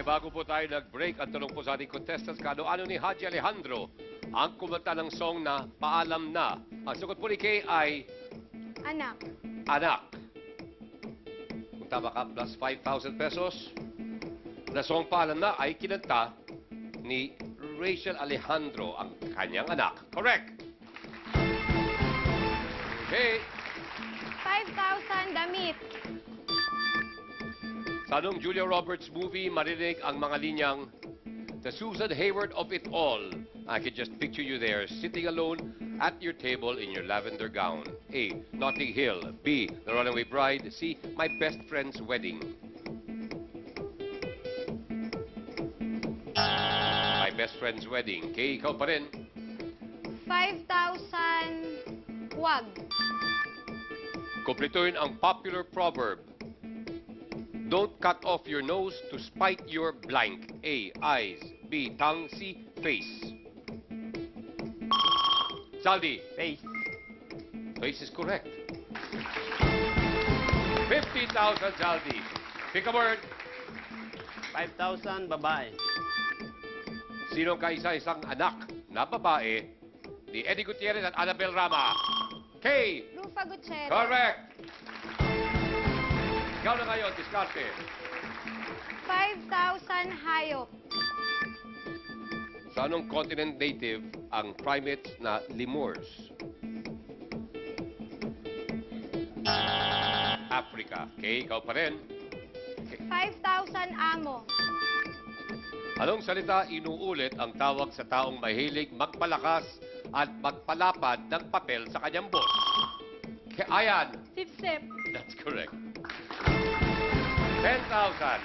bago po tayo nag-break, ang tanong po sa ating contestants, ano ni Haji Alejandro ang kumanta ng song na Paalam Na? Ang sagot po ni Kay ay Anak. Anak. Kung tama ka, plus 5,000 pesos. Na song Paalam Na ay kinanta ni Rachel Alejandro, ang kanyang anak. Correct. Okay. 5,000 damit. Sa anong Julia Roberts movie marinig ang mga linyang The Susan Hayward of it all? I can just picture you there, sitting alone at your table in your lavender gown. A. Notting Hill. B. The Runaway Bride. C. My Best Friend's Wedding. My Best Friend's Wedding. K. Ikaw pa rin. 5,000 wag. Kumpletuhin ang popular proverb. Don't cut off your nose to spite your blank. A. Eyes. B. Tongue. C. Face. Saldi. Face. Face is correct. 50,000, Saldi. Pick a word. 5,000 babae. Sino ang kaisa-isang anak na babae ni Eddie Gutierrez at Annabel Rama? K. Rufa Gutierrez. Correct. Ikaw na ngayon, diskarte. 5,000 hayop. Sa anong continent native ang primates na lemurs? Africa. Okay, ikaw pa rin. 5,000 amo. Anong salita inuulit ang tawag sa taong mahilig magpalakas at magpalapad ng papel sa kanyang boss? Ayan. Sip-sip. That's correct. 10,000.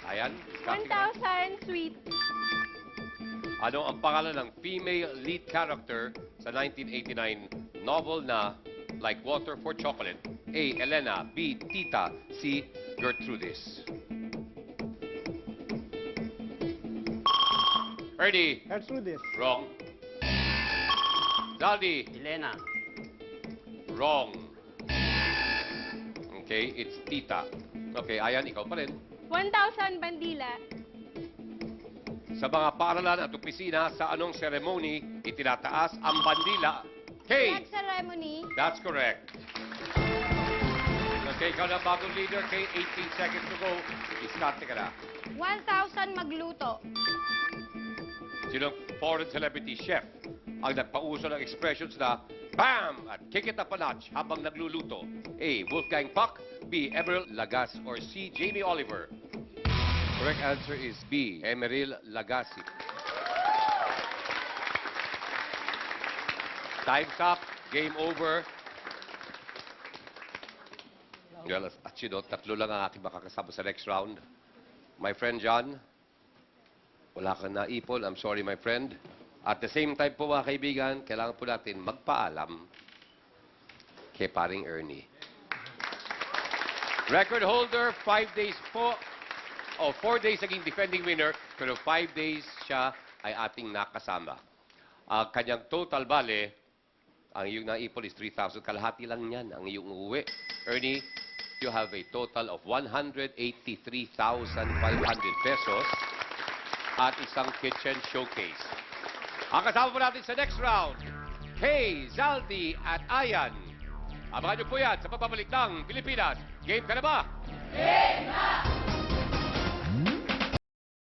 Ayan. diskarte ka. 1,000 sweet. Ano ang pangalan ng female lead character sa 1989 novel na Like Water for Chocolate? A. Elena. B. Tita. C. Gertrudis. Ernie. Gertrudis. Wrong. Zaldi. Elena. Wrong. Okay, it's Tita. Okay, Ayan, ikaw pa rin. 1,000 bandila. Sa mga paaralan at opisina, sa anong ceremony itinataas ang bandila? K. Flag ceremony. That's correct. Okay, ikaw na bagong leader. K, 18 seconds to go. Diskarte ka na. 1,000 magluto. Sinong foreign celebrity chef ang nagpauso ng expressions na BAM! At kick it up a notch habang nagluluto? A. Wolfgang Puck. B. Emeril Lagasse. Or C. Jamie Oliver. Correct answer is B. Emeril Lagasse. Time's up. Game over. Well, at you know, tatlo lang ang aking makakasama sa next round. My friend John, wala kang naipon. I'm sorry, my friend. At the same time po, mga kaibigan, kailangan po natin magpaalam kay paring Ernie. Record holder, 5 days po. 4 days naging defending winner, pero 5 days siya ay ating nakasama. Ang kanyang total bale, ang iyong naipon is 3,000. Kalahati lang yan ang iyong uuwi. Ernie, you have a total of 183,500 pesos at isang kitchen showcase. Ang kasama po natin sa next round, Kay, Zaldi at Ayan. Abangan niyo po yan sa pagbabalik ng Pilipinas. Game ka na ba? Game na!